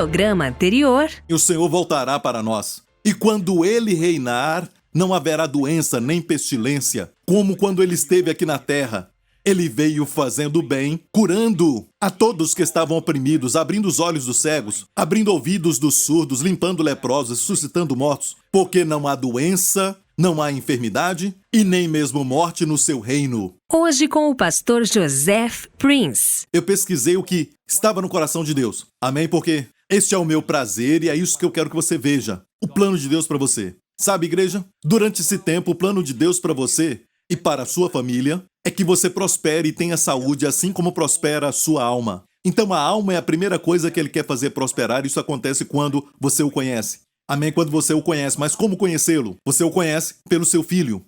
programa anterior... E o Senhor voltará para nós. E quando Ele reinar, não haverá doença nem pestilência, como quando Ele esteve aqui na terra. Ele veio fazendo bem, curando a todos que estavam oprimidos, abrindo os olhos dos cegos, abrindo ouvidos dos surdos, limpando leprosos, suscitando mortos, porque não há doença, não há enfermidade e nem mesmo morte no seu reino. Hoje com o pastor Joseph Prince. Eu pesquisei o que estava no coração de Deus. Amém? Porque este é o meu prazer e é isso que eu quero que você veja. O plano de Deus para você. Sabe, igreja? Durante esse tempo, o plano de Deus para você e para a sua família é que você prospere e tenha saúde, assim como prospera a sua alma. Então a alma é a primeira coisa que Ele quer fazer prosperar. Isso acontece quando você o conhece. Amém? Quando você o conhece. Mas como conhecê-lo? Você o conhece pelo seu Filho.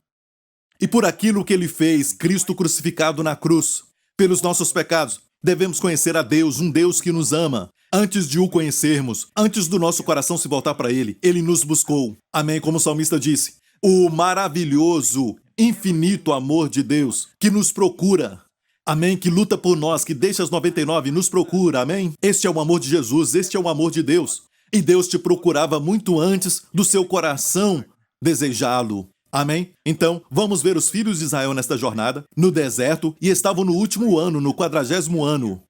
E por aquilo que Ele fez, Cristo crucificado na cruz, pelos nossos pecados. Devemos conhecer a Deus, um Deus que nos ama. Antes de o conhecermos, antes do nosso coração se voltar para Ele, Ele nos buscou. Amém? Como o salmista disse, o maravilhoso, infinito amor de Deus que nos procura. Amém? Que luta por nós, que deixa as 99 e nos procura. Amém? Este é o amor de Jesus, este é o amor de Deus. E Deus te procurava muito antes do seu coração desejá-lo. Amém? Então, vamos ver os filhos de Israel nesta jornada, no deserto, e estavam no último ano, no 40º ano.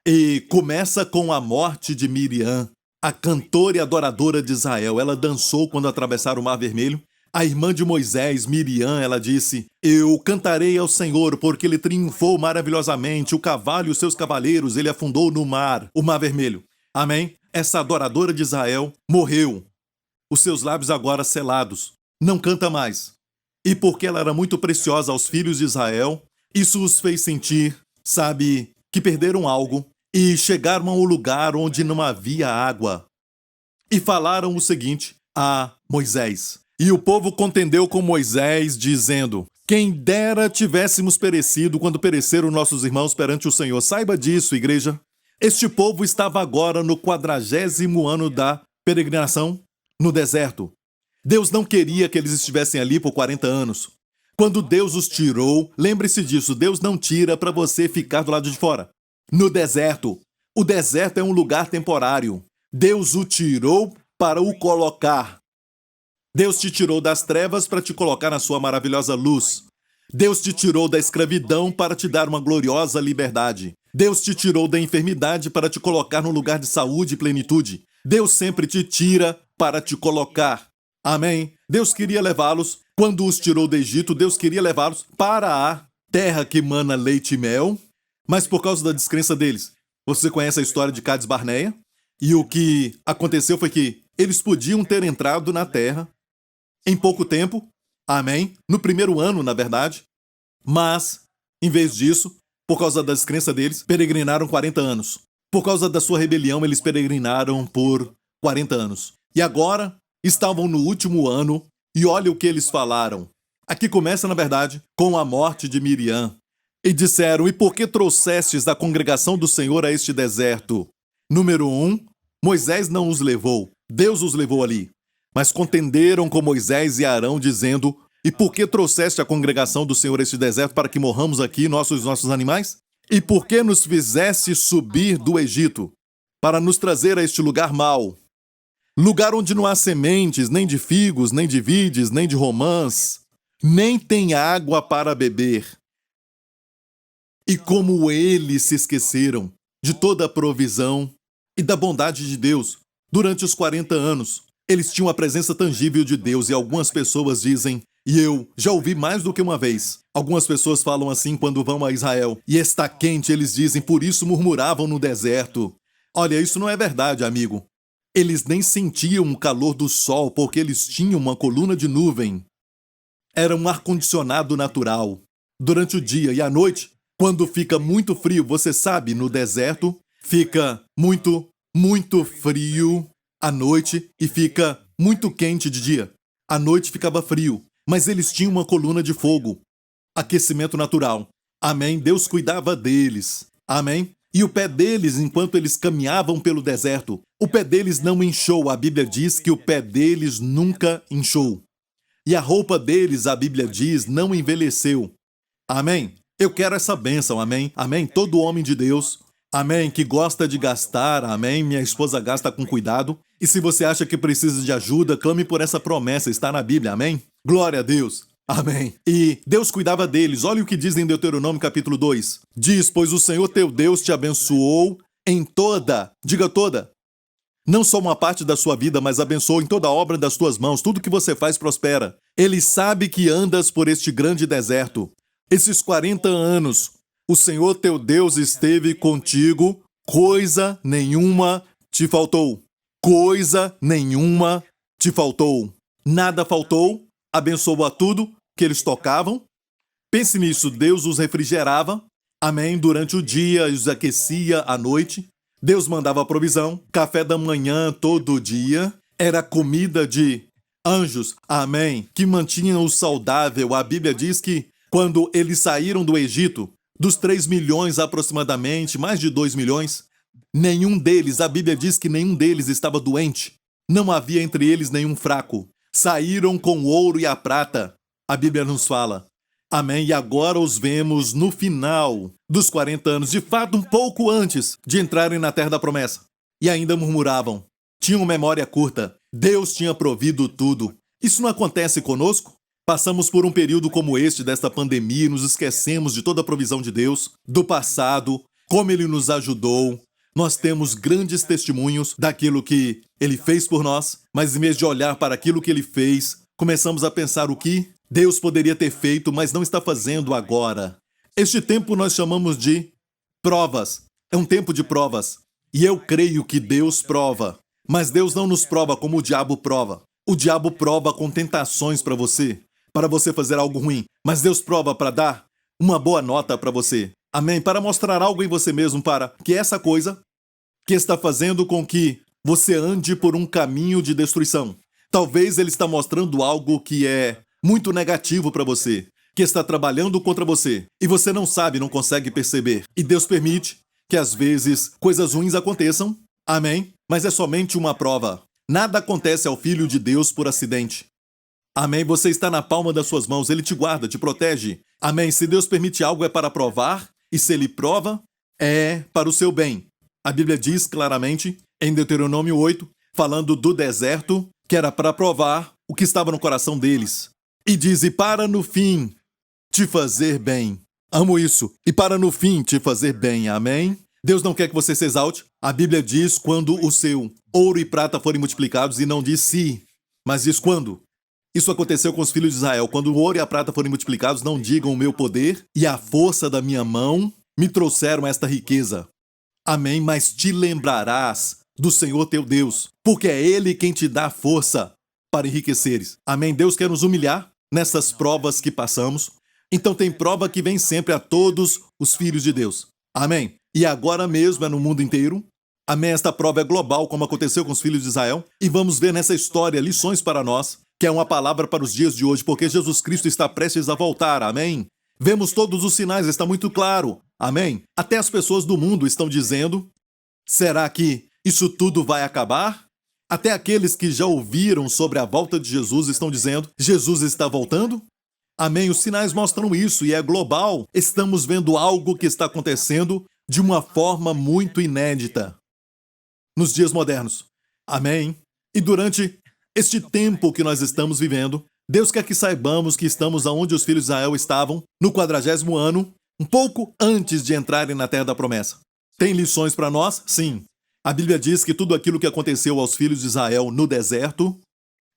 E começa com a morte de Miriam, a cantora e adoradora de Israel. Ela dançou quando atravessaram o Mar Vermelho. A irmã de Moisés, Miriam, ela disse, eu cantarei ao Senhor, porque Ele triunfou maravilhosamente, o cavalo e os seus cavaleiros, Ele afundou no mar, o Mar Vermelho. Amém? Essa adoradora de Israel morreu. Os seus lábios agora selados. Não canta mais. E porque ela era muito preciosa aos filhos de Israel, isso os fez sentir, sabe, que perderam algo e chegaram a um lugar onde não havia água. E falaram o seguinte a Moisés. E o povo contendeu com Moisés, dizendo, quem dera tivéssemos perecido quando pereceram nossos irmãos perante o Senhor. Saiba disso, igreja. Este povo estava agora no 40º ano da peregrinação no deserto. Deus não queria que eles estivessem ali por 40 anos. Quando Deus os tirou, lembre-se disso, Deus não tira para você ficar do lado de fora. No deserto, o deserto é um lugar temporário. Deus o tirou para o colocar. Deus te tirou das trevas para te colocar na sua maravilhosa luz. Deus te tirou da escravidão para te dar uma gloriosa liberdade. Deus te tirou da enfermidade para te colocar num lugar de saúde e plenitude. Deus sempre te tira para te colocar. Amém? Deus queria levá-los, quando os tirou do Egito, Deus queria levá-los para a terra que mana leite e mel, mas por causa da descrença deles. Você conhece a história de Cades Barneia? E o que aconteceu foi que eles podiam ter entrado na terra em pouco tempo, amém? No primeiro ano, na verdade, mas, em vez disso, por causa da descrença deles, peregrinaram 40 anos. Por causa da sua rebelião, eles peregrinaram por 40 anos. E agora estavam no último ano, e olha o que eles falaram. Aqui começa, na verdade, com a morte de Miriam. E disseram, e por que trouxestes da congregação do Senhor a este deserto? Número 1, Moisés não os levou, Deus os levou ali. Mas contenderam com Moisés e Arão, dizendo, e por que trouxeste a congregação do Senhor a este deserto para que morramos aqui, nossos animais? E por que nos fizeste subir do Egito, para nos trazer a este lugar mau? Lugar onde não há sementes, nem de figos, nem de vides, nem de romãs, nem tem água para beber. E como eles se esqueceram de toda a provisão e da bondade de Deus durante os 40 anos, eles tinham a presença tangível de Deus e algumas pessoas dizem, e eu já ouvi mais do que uma vez, algumas pessoas falam assim quando vão a Israel, e está quente, eles dizem, por isso murmuravam no deserto. Olha, isso não é verdade, amigo. Eles nem sentiam o calor do sol porque eles tinham uma coluna de nuvem. Era um ar-condicionado natural. Durante o dia e à noite, quando fica muito frio, você sabe, no deserto, fica muito frio à noite e fica muito quente de dia. À noite ficava frio, mas eles tinham uma coluna de fogo. Aquecimento natural. Amém? Deus cuidava deles. Amém? E o pé deles, enquanto eles caminhavam pelo deserto, o pé deles não inchou. A Bíblia diz que o pé deles nunca inchou. E a roupa deles, a Bíblia diz, não envelheceu. Amém? Eu quero essa bênção, amém? Amém? Todo homem de Deus Amém, que gosta de gastar, amém, minha esposa gasta com cuidado. E se você acha que precisa de ajuda, clame por essa promessa, está na Bíblia, amém? Glória a Deus. Amém. E Deus cuidava deles. Olha o que diz em Deuteronômio capítulo 2. Diz, pois o Senhor teu Deus te abençoou em toda, diga toda, não só uma parte da sua vida, mas abençoou em toda a obra das tuas mãos. Tudo que você faz prospera. Ele sabe que andas por este grande deserto. Esses 40 anos, o Senhor teu Deus esteve contigo, coisa nenhuma te faltou. Coisa nenhuma te faltou. Nada faltou, abençoou a tudo que eles tocavam. Pense nisso, Deus os refrigerava, amém, durante o dia, os aquecia à noite. Deus mandava provisão, café da manhã todo dia, era comida de anjos, amém, que mantinham-o saudável. A Bíblia diz que quando eles saíram do Egito, dos 3 milhões aproximadamente, mais de 2 milhões, nenhum deles, a Bíblia diz que nenhum deles estava doente. Não havia entre eles nenhum fraco. Saíram com o ouro e a prata, a Bíblia nos fala. Amém. E agora os vemos no final dos 40 anos, de fato um pouco antes de entrarem na terra da promessa. E ainda murmuravam. Tinham memória curta. Deus tinha provido tudo. Isso não acontece conosco? Passamos por um período como este desta pandemia e nos esquecemos de toda a provisão de Deus, do passado, como Ele nos ajudou. Nós temos grandes testemunhos daquilo que Ele fez por nós, mas em vez de olhar para aquilo que Ele fez, começamos a pensar o que Deus poderia ter feito, mas não está fazendo agora. Este tempo nós chamamos de provas. É um tempo de provas. E eu creio que Deus prova. Mas Deus não nos prova como o diabo prova. O diabo prova com tentações para você fazer algo ruim. Mas Deus prova para dar uma boa nota para você. Amém? Para mostrar algo em você mesmo, para que essa coisa que está fazendo com que você ande por um caminho de destruição. Talvez ele está mostrando algo que é muito negativo para você, que está trabalhando contra você, e você não sabe, não consegue perceber. E Deus permite que às vezes coisas ruins aconteçam, amém? Mas é somente uma prova. Nada acontece ao Filho de Deus por acidente. Amém? Você está na palma das suas mãos, Ele te guarda, te protege. Amém? Se Deus permite algo é para provar, e se Ele prova, é para o seu bem. A Bíblia diz claramente, em Deuteronômio 8, falando do deserto, que era para provar o que estava no coração deles. E diz, e para no fim te fazer bem. Amo isso. E para no fim te fazer bem. Amém? Deus não quer que você se exalte. A Bíblia diz quando o seu ouro e prata forem multiplicados, e não diz se, mas diz quando. Isso aconteceu com os filhos de Israel. Quando o ouro e a prata forem multiplicados, não digam o meu poder e a força da minha mão me trouxeram esta riqueza. Amém? Mas te lembrarás do Senhor teu Deus, porque é Ele quem te dá força para enriqueceres. Amém? Deus quer nos humilhar nessas provas que passamos. Então tem prova que vem sempre a todos os filhos de Deus. Amém? E agora mesmo é no mundo inteiro. Amém? Esta prova é global, como aconteceu com os filhos de Israel. E vamos ver nessa história lições para nós, que é uma palavra para os dias de hoje, porque Jesus Cristo está prestes a voltar. Amém? Vemos todos os sinais, está muito claro. Amém? Até as pessoas do mundo estão dizendo, será que isso tudo vai acabar? Até aqueles que já ouviram sobre a volta de Jesus estão dizendo, Jesus está voltando? Amém? Os sinais mostram isso e é global. Estamos vendo algo que está acontecendo de uma forma muito inédita nos dias modernos. Amém? E durante este tempo que nós estamos vivendo, Deus quer que saibamos que estamos onde os filhos de Israel estavam no 40º ano, um pouco antes de entrarem na terra da promessa. Tem lições para nós? Sim. A Bíblia diz que tudo aquilo que aconteceu aos filhos de Israel no deserto,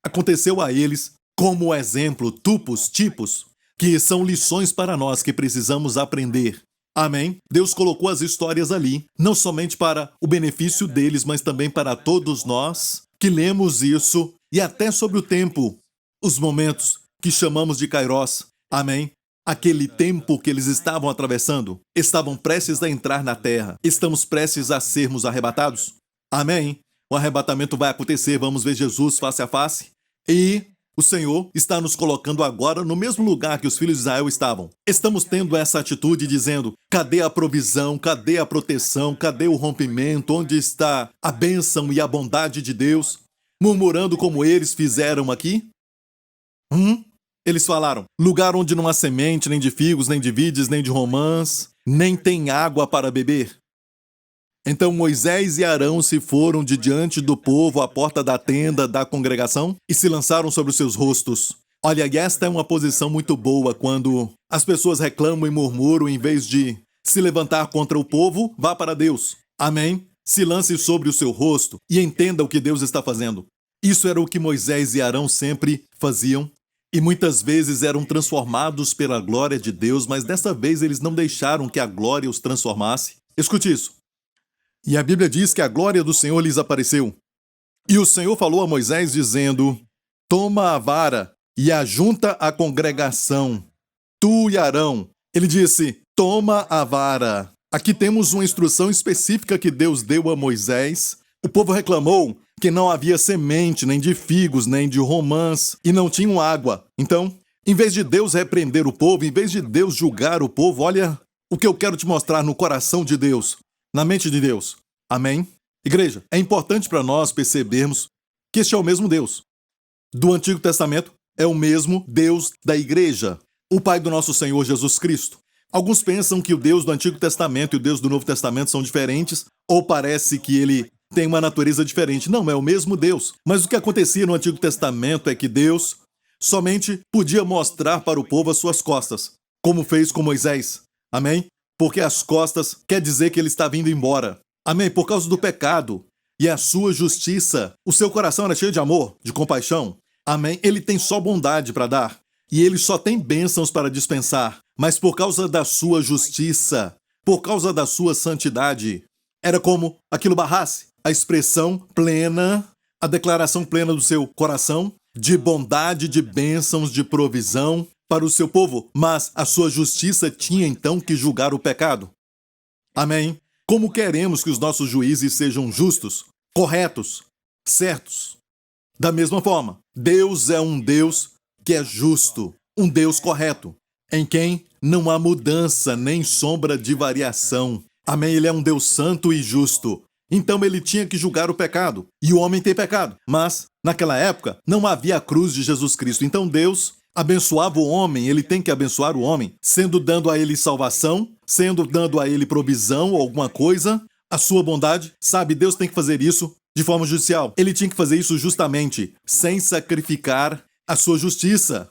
aconteceu a eles como exemplo, tipos, que são lições para nós que precisamos aprender. Amém? Deus colocou as histórias ali, não somente para o benefício deles, mas também para todos nós que lemos isso, e até sobre o tempo, os momentos que chamamos de Kairos. Amém? Aquele tempo que eles estavam atravessando, estavam prestes a entrar na terra. Estamos prestes a sermos arrebatados. Amém? O arrebatamento vai acontecer, vamos ver Jesus face a face. E o Senhor está nos colocando agora no mesmo lugar que os filhos de Israel estavam. Estamos tendo essa atitude dizendo, cadê a provisão, cadê a proteção, cadê o rompimento, onde está a bênção e a bondade de Deus? Murmurando como eles fizeram aqui? Eles falaram, lugar onde não há semente, nem de figos, nem de vides, nem de romãs, nem tem água para beber. Então Moisés e Arão se foram de diante do povo à porta da tenda da congregação e se lançaram sobre os seus rostos. Olha, e esta é uma posição muito boa quando as pessoas reclamam e murmuram em vez de se levantar contra o povo, vá para Deus. Amém? Se lance sobre o seu rosto e entenda o que Deus está fazendo. Isso era o que Moisés e Arão sempre faziam. E muitas vezes eram transformados pela glória de Deus, mas dessa vez eles não deixaram que a glória os transformasse. Escute isso. E a Bíblia diz que a glória do Senhor lhes apareceu. E o Senhor falou a Moisés dizendo: toma a vara e ajunta a congregação, tu e Arão. Ele disse: toma a vara. Aqui temos uma instrução específica que Deus deu a Moisés. O povo reclamou que não havia semente, nem de figos, nem de romãs, e não tinham água. Então, em vez de Deus repreender o povo, em vez de Deus julgar o povo, olha o que eu quero te mostrar no coração de Deus, na mente de Deus. Amém? Igreja, é importante para nós percebermos que este é o mesmo Deus do Antigo Testamento, é o mesmo Deus da igreja, o Pai do nosso Senhor Jesus Cristo. Alguns pensam que o Deus do Antigo Testamento e o Deus do Novo Testamento são diferentes, ou parece que ele tem uma natureza diferente. Não, é o mesmo Deus. Mas o que acontecia no Antigo Testamento é que Deus somente podia mostrar para o povo as suas costas, como fez com Moisés. Amém? Porque as costas quer dizer que ele estava indo embora. Amém? Por causa do pecado e a sua justiça. O seu coração era cheio de amor, de compaixão. Amém? Ele tem só bondade para dar. E ele só tem bênçãos para dispensar. Mas por causa da sua justiça, por causa da sua santidade, era como aquilo barrasse a expressão plena, a declaração plena do seu coração, de bondade, de bênçãos, de provisão para o seu povo. Mas a sua justiça tinha então que julgar o pecado. Amém? Como queremos que os nossos juízes sejam justos, corretos, certos? Da mesma forma, Deus é um Deus que é justo, um Deus correto, em quem não há mudança nem sombra de variação. Amém? Ele é um Deus santo e justo. Então ele tinha que julgar o pecado. E o homem tem pecado. Mas, naquela época, não havia a cruz de Jesus Cristo. Então Deus abençoava o homem, ele tem que abençoar o homem, sendo dando a ele salvação, sendo dando a ele provisão ou alguma coisa, a sua bondade. Sabe, Deus tem que fazer isso de forma judicial. Ele tinha que fazer isso justamente, sem sacrificar a sua justiça.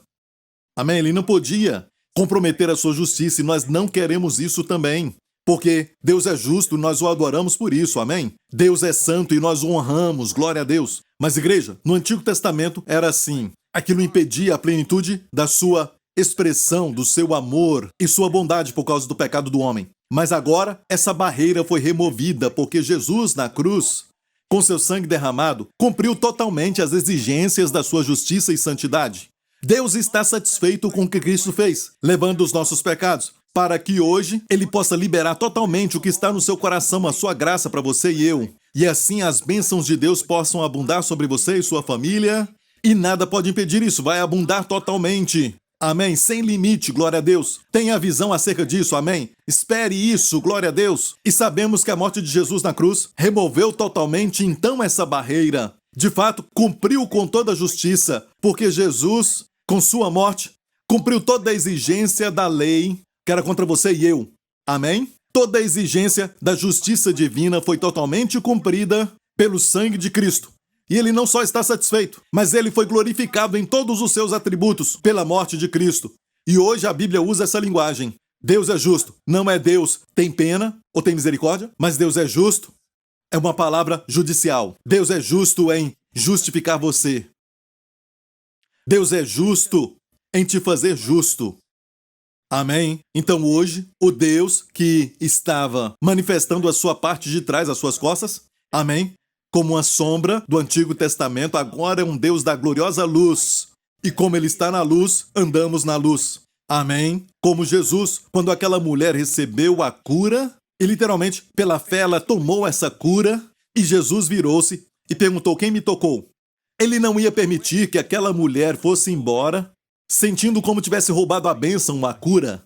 Amém? Ele não podia comprometer a sua justiça e nós não queremos isso também. Porque Deus é justo e nós o adoramos por isso, amém? Deus é santo e nós o honramos, glória a Deus. Mas, igreja, no Antigo Testamento era assim. Aquilo impedia a plenitude da sua expressão, do seu amor e sua bondade por causa do pecado do homem. Mas agora, essa barreira foi removida porque Jesus, na cruz, com seu sangue derramado, cumpriu totalmente as exigências da sua justiça e santidade. Deus está satisfeito com o que Cristo fez, levando os nossos pecados, para que hoje Ele possa liberar totalmente o que está no seu coração, a sua graça para você e eu. E assim as bênçãos de Deus possam abundar sobre você e sua família, e nada pode impedir isso, vai abundar totalmente. Amém? Sem limite, glória a Deus. Tenha visão acerca disso, amém? Espere isso, glória a Deus. E sabemos que a morte de Jesus na cruz removeu totalmente então essa barreira. De fato, cumpriu com toda a justiça, porque Jesus, com sua morte, cumpriu toda a exigência da lei que era contra você e eu. Amém? Toda a exigência da justiça divina foi totalmente cumprida pelo sangue de Cristo. E ele não só está satisfeito, mas ele foi glorificado em todos os seus atributos pela morte de Cristo. E hoje a Bíblia usa essa linguagem. Deus é justo. Não é Deus tem pena ou tem misericórdia, mas Deus é justo. É uma palavra judicial. Deus é justo em justificar você. Deus é justo em te fazer justo. Amém? Então hoje, o Deus que estava manifestando a sua parte de trás, as suas costas, amém? Como uma sombra do Antigo Testamento, agora é um Deus da gloriosa luz. E como Ele está na luz, andamos na luz. Amém? Como Jesus, quando aquela mulher recebeu a cura, e literalmente, pela fé, ela tomou essa cura, e Jesus virou-se e perguntou: quem me tocou? Ele não ia permitir que aquela mulher fosse embora, sentindo como tivesse roubado a bênção, a cura.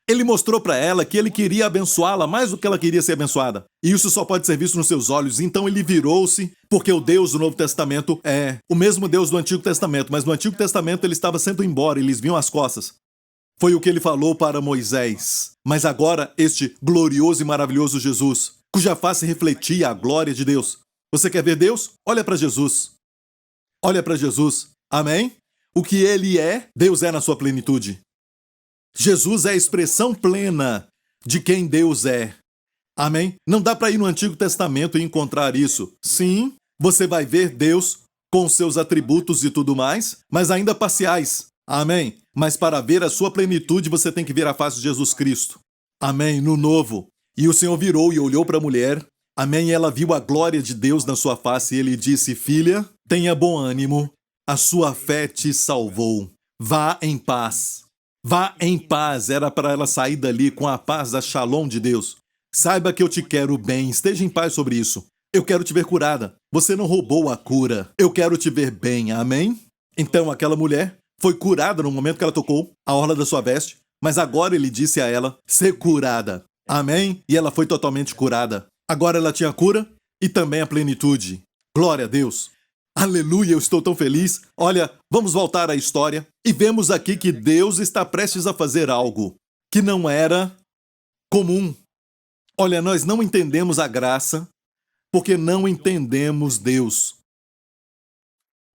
Ele mostrou para ela que ele queria abençoá-la mais do que ela queria ser abençoada. E isso só pode ser visto nos seus olhos. Então ele virou-se, porque o Deus do Novo Testamento é o mesmo Deus do Antigo Testamento, mas no Antigo Testamento ele estava sendo embora, eles viam as costas. Foi o que ele falou para Moisés. Mas agora este glorioso e maravilhoso Jesus, cuja face refletia a glória de Deus. Você quer ver Deus? Olha para Jesus. Olha para Jesus. Amém? O que ele é, Deus é na sua plenitude. Jesus é a expressão plena de quem Deus é. Amém? Não dá para ir no Antigo Testamento e encontrar isso. Sim, você vai ver Deus com seus atributos e tudo mais, mas ainda parciais. Amém? Mas para ver a sua plenitude, você tem que ver a face de Jesus Cristo. Amém? No Novo. E o Senhor virou e olhou para a mulher. Amém? E ela viu a glória de Deus na sua face e ele disse: filha, tenha bom ânimo, a sua fé te salvou. Vá em paz. Vá em paz. Era para ela sair dali com a paz da Shalom de Deus. Saiba que eu te quero bem. Esteja em paz sobre isso. Eu quero te ver curada. Você não roubou a cura. Eu quero te ver bem. Amém? Então aquela mulher foi curada no momento que ela tocou a orla da sua veste, mas agora ele disse a ela ser curada. Amém? E ela foi totalmente curada. Agora ela tinha cura e também a plenitude. Glória a Deus. Aleluia, eu estou tão feliz. Olha, vamos voltar à história e vemos aqui que Deus está prestes a fazer algo que não era comum. Olha, nós não entendemos a graça porque não entendemos Deus.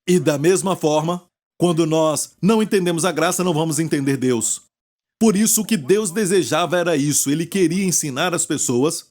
E da mesma forma, quando nós não entendemos a graça, não vamos entender Deus. Por isso, o que Deus desejava era isso. Ele queria ensinar as pessoas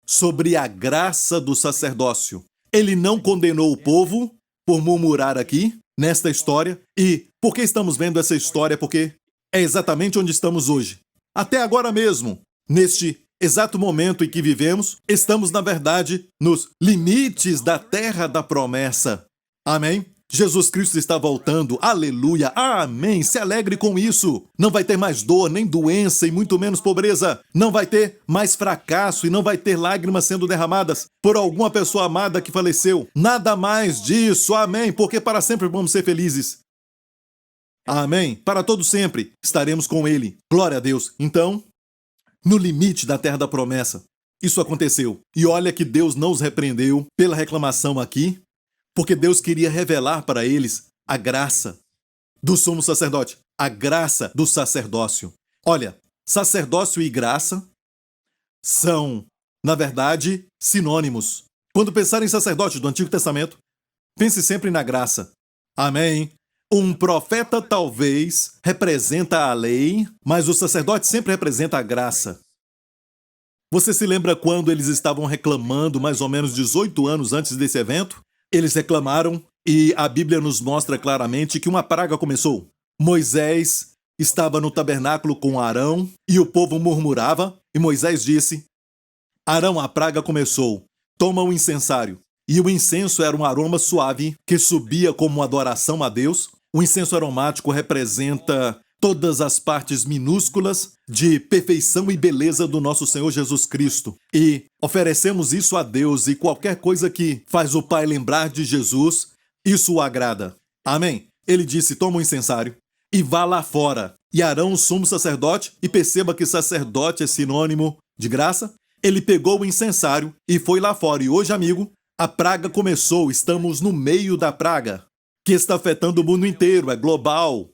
sobre a graça do sacerdócio. Ele não condenou o povo por murmurar aqui, nesta história. E por que estamos vendo essa história? Porque é exatamente onde estamos hoje. Até agora mesmo, neste exato momento em que vivemos, estamos, na verdade, nos limites da terra da promessa. Amém? Jesus Cristo está voltando. Aleluia. Amém. Se alegre com isso. Não vai ter mais dor, nem doença e muito menos pobreza. Não vai ter mais fracasso e não vai ter lágrimas sendo derramadas por alguma pessoa amada que faleceu. Nada mais disso. Amém. Porque para sempre vamos ser felizes. Amém. Para todo sempre estaremos com Ele. Glória a Deus. Então, no limite da terra da promessa, isso aconteceu. E olha que Deus não os repreendeu pela reclamação aqui, porque Deus queria revelar para eles a graça do sumo sacerdote, a graça do sacerdócio. Olha, sacerdócio e graça são, na verdade, sinônimos. Quando pensar em sacerdote do Antigo Testamento, pense sempre na graça. Amém? Um profeta talvez representa a lei, mas o sacerdote sempre representa a graça. Você se lembra quando eles estavam reclamando mais ou menos 18 anos antes desse evento? Eles reclamaram e a Bíblia nos mostra claramente que uma praga começou. Moisés estava no tabernáculo com Arão e o povo murmurava e Moisés disse: Arão, a praga começou, toma o incensário. E o incenso era um aroma suave que subia como uma adoração a Deus. O incenso aromático representa todas as partes minúsculas de perfeição e beleza do nosso Senhor Jesus Cristo. E oferecemos isso a Deus, e qualquer coisa que faz o Pai lembrar de Jesus, isso o agrada. Amém? Ele disse: toma o incensário e vá lá fora. E Arão, o sumo sacerdote, e perceba que sacerdote é sinônimo de graça, ele pegou o incensário e foi lá fora. E hoje, amigo, a praga começou. Estamos no meio da praga, que está afetando o mundo inteiro, é global.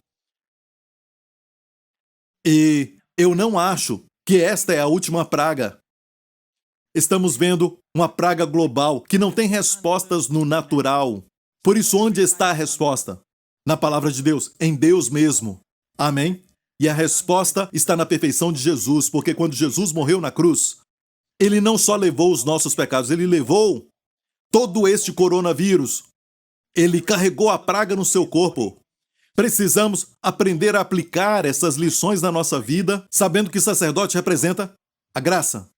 E eu não acho que esta é a última praga. Estamos vendo uma praga global que não tem respostas no natural. Por isso, onde está a resposta? Na palavra de Deus, em Deus mesmo. Amém? E a resposta está na perfeição de Jesus, porque quando Jesus morreu na cruz, ele não só levou os nossos pecados, ele levou todo este coronavírus. Ele carregou a praga no seu corpo. Precisamos aprender a aplicar essas lições na nossa vida, sabendo que sacerdote representa a graça.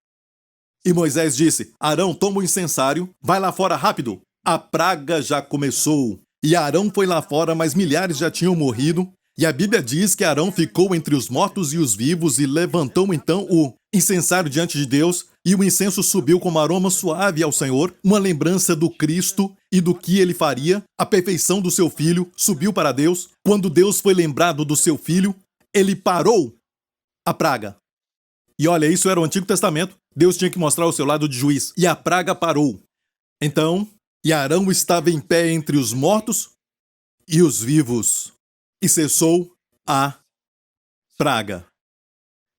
E Moisés disse: Arão, toma o incensário, vai lá fora rápido. A praga já começou. E Arão foi lá fora, mas milhares já tinham morrido. E a Bíblia diz que Arão ficou entre os mortos e os vivos e levantou então o incensário diante de Deus, e o incenso subiu como aroma suave ao Senhor, uma lembrança do Cristo e do que ele faria. A perfeição do seu filho subiu para Deus. Quando Deus foi lembrado do seu filho, ele parou a praga. E olha, isso era o Antigo Testamento. Deus tinha que mostrar o seu lado de juiz. E a praga parou. Então, e Arão estava em pé entre os mortos e os vivos. E cessou a praga.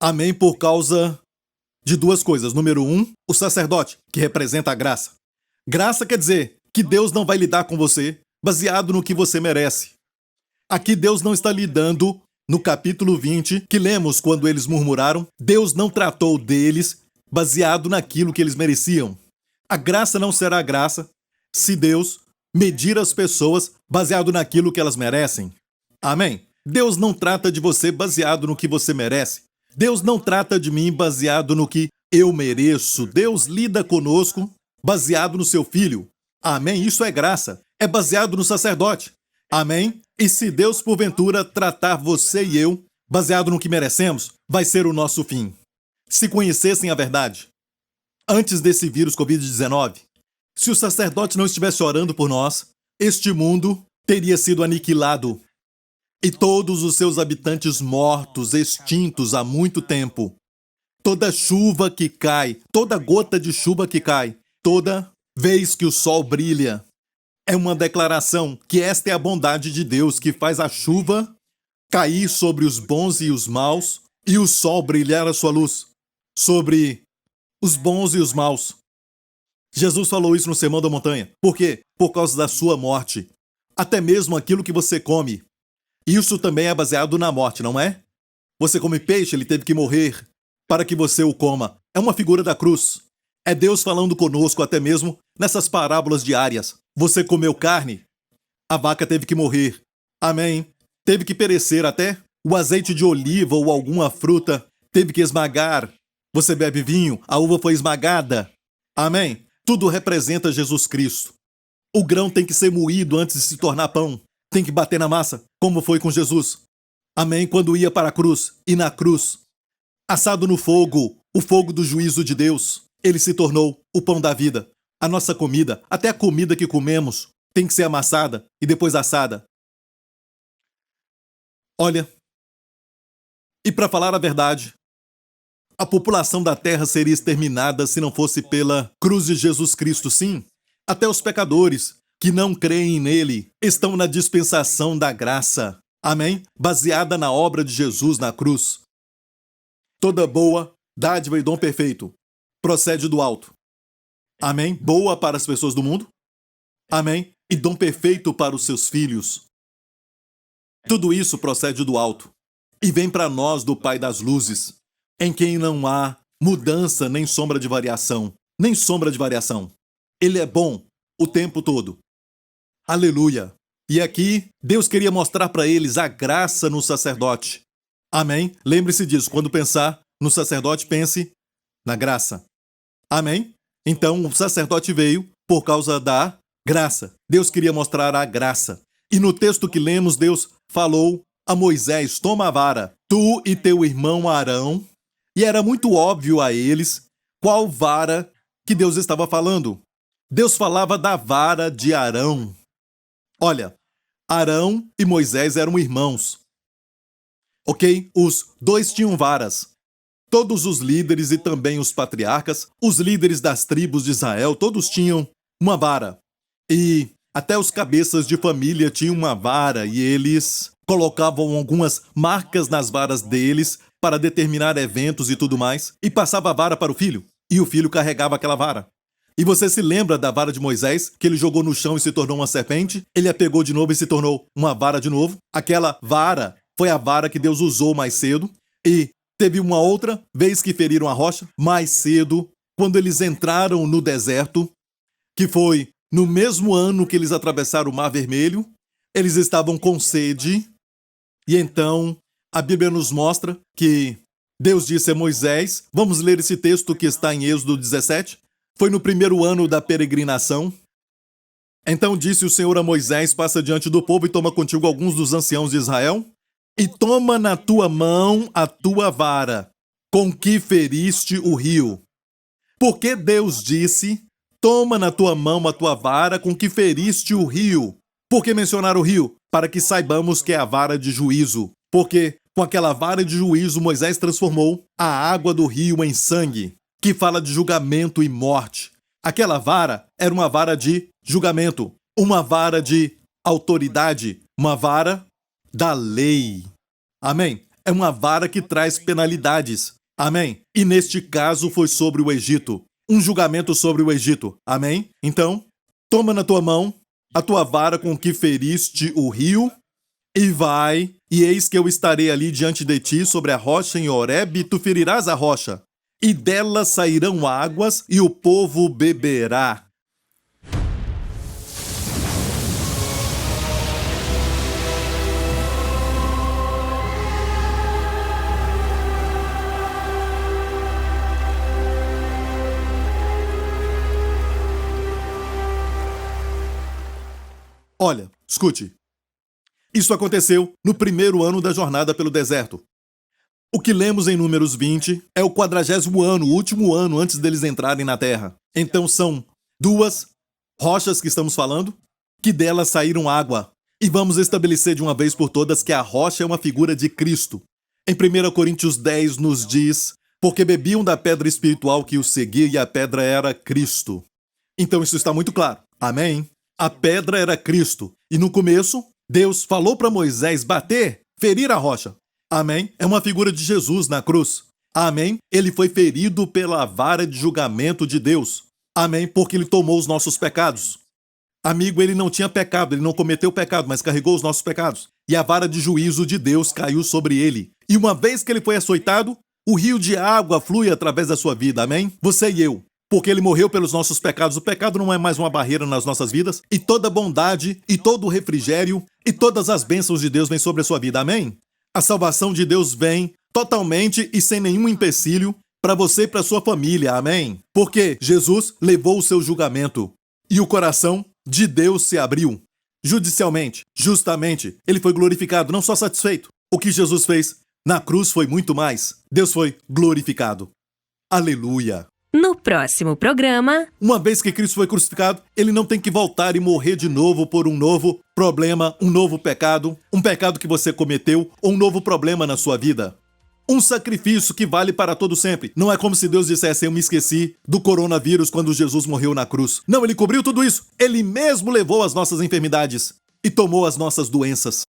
Amém, por causa de duas coisas. Número um, o sacerdote, que representa a graça. Graça quer dizer que Deus não vai lidar com você baseado no que você merece. Aqui Deus não está lidando no capítulo 20, que lemos quando eles murmuraram. Deus não tratou deles baseado naquilo que eles mereciam. A graça não será graça se Deus medir as pessoas baseado naquilo que elas merecem. Amém? Deus não trata de você baseado no que você merece. Deus não trata de mim baseado no que eu mereço. Deus lida conosco baseado no seu filho. Amém? Isso é graça. É baseado no sacerdote. Amém? E se Deus, porventura, tratar você e eu baseado no que merecemos, vai ser o nosso fim. Se conhecessem a verdade, antes desse vírus Covid-19, se o sacerdote não estivesse orando por nós, este mundo teria sido aniquilado e todos os seus habitantes mortos, extintos há muito tempo. Toda chuva que cai, toda gota de chuva que cai, toda vez que o sol brilha, é uma declaração que esta é a bondade de Deus que faz a chuva cair sobre os bons e os maus e o sol brilhar a sua luz sobre os bons e os maus. Jesus falou isso no Sermão da Montanha. Por quê? Por causa da sua morte. Até mesmo aquilo que você come. Isso também é baseado na morte, não é? Você come peixe, ele teve que morrer para que você o coma. É uma figura da cruz. É Deus falando conosco até mesmo nessas parábolas diárias. Você comeu carne, a vaca teve que morrer. Amém? Teve que perecer até o azeite de oliva ou alguma fruta teve que esmagar. Você bebe vinho, a uva foi esmagada. Amém? Tudo representa Jesus Cristo. O grão tem que ser moído antes de se tornar pão. Tem que bater na massa, como foi com Jesus. Amém? Quando ia para a cruz, e na cruz, assado no fogo, o fogo do juízo de Deus, ele se tornou o pão da vida. A nossa comida, até a comida que comemos, tem que ser amassada e depois assada. Olha, e para falar a verdade, a população da terra seria exterminada se não fosse pela cruz de Jesus Cristo, sim. Até os pecadores que não creem nele estão na dispensação da graça. Amém? Baseada na obra de Jesus na cruz. Toda boa dádiva e dom perfeito procede do alto. Amém? Boa para as pessoas do mundo. Amém? E dom perfeito para os seus filhos. Tudo isso procede do alto e vem para nós do Pai das luzes, em quem não há mudança nem sombra de variação. Nem sombra de variação. Ele é bom o tempo todo. Aleluia! E aqui, Deus queria mostrar para eles a graça no sacerdote. Amém? Lembre-se disso. Quando pensar no sacerdote, pense na graça. Amém? Então, o sacerdote veio por causa da graça. Deus queria mostrar a graça. E no texto que lemos, Deus falou a Moisés: toma a vara, tu e teu irmão Arão. E era muito óbvio a eles qual vara que Deus estava falando. Deus falava da vara de Arão. Olha, Arão e Moisés eram irmãos. Ok? Os dois tinham varas. Todos os líderes e também os patriarcas, os líderes das tribos de Israel, todos tinham uma vara. E até os cabeças de família tinham uma vara e eles colocavam algumas marcas nas varas deles para determinar eventos e tudo mais, e passava a vara para o filho, e o filho carregava aquela vara. E você se lembra da vara de Moisés, que ele jogou no chão e se tornou uma serpente? Ele a pegou de novo e se tornou uma vara de novo. Aquela vara foi a vara que Deus usou mais cedo. E teve uma outra vez que feriram a rocha, mais cedo, quando eles entraram no deserto, que foi no mesmo ano que eles atravessaram o Mar Vermelho. Eles estavam com sede. E então a Bíblia nos mostra que Deus disse a Moisés, vamos ler esse texto que está em Êxodo 17, foi no primeiro ano da peregrinação. Então disse o Senhor a Moisés, passa diante do povo e toma contigo alguns dos anciãos de Israel, e toma na tua mão a tua vara, com que feriste o rio. Porque Deus disse, toma na tua mão a tua vara, com que feriste o rio. Por que mencionar o rio? Para que saibamos que é a vara de juízo. Porque com aquela vara de juízo, Moisés transformou a água do rio em sangue, que fala de julgamento e morte. Aquela vara era uma vara de julgamento, uma vara de autoridade, uma vara da lei. Amém? É uma vara que traz penalidades. Amém? E neste caso foi sobre o Egito. Um julgamento sobre o Egito. Amém? Então, toma na tua mão a tua vara com que feriste o rio e vai, e eis que eu estarei ali diante de ti sobre a rocha em Horebe, e tu ferirás a rocha, e dela sairão águas, e o povo beberá. Olha, escute. Isso aconteceu no primeiro ano da jornada pelo deserto. O que lemos em Números 20 é o 40º ano, o último ano antes deles entrarem na terra. Então são duas rochas que estamos falando, que delas saíram água. E vamos estabelecer de uma vez por todas que a rocha é uma figura de Cristo. Em 1 Coríntios 10 nos diz, porque bebiam da pedra espiritual que os seguia e a pedra era Cristo. Então isso está muito claro. Amém? A pedra era Cristo. E no começo, Deus falou para Moisés bater, ferir a rocha. Amém? É uma figura de Jesus na cruz. Amém? Ele foi ferido pela vara de julgamento de Deus. Amém? Porque ele tomou os nossos pecados. Amigo, ele não tinha pecado, ele não cometeu pecado, mas carregou os nossos pecados. E a vara de juízo de Deus caiu sobre ele. E uma vez que ele foi açoitado, o rio de água flui através da sua vida. Amém? Você e eu. Porque ele morreu pelos nossos pecados. O pecado não é mais uma barreira nas nossas vidas. E toda bondade, e todo o refrigério, e todas as bênçãos de Deus vêm sobre a sua vida. Amém? A salvação de Deus vem totalmente e sem nenhum empecilho para você e para sua família. Amém? Porque Jesus levou o seu julgamento. E o coração de Deus se abriu. Judicialmente, justamente, ele foi glorificado, não só satisfeito. O que Jesus fez na cruz foi muito mais. Deus foi glorificado. Aleluia! No próximo programa... Uma vez que Cristo foi crucificado, ele não tem que voltar e morrer de novo por um novo problema, um novo pecado, um pecado que você cometeu ou um novo problema na sua vida. Um sacrifício que vale para todo sempre. Não é como se Deus dissesse, eu me esqueci do coronavírus quando Jesus morreu na cruz. Não, ele cobriu tudo isso. Ele mesmo levou as nossas enfermidades e tomou as nossas doenças.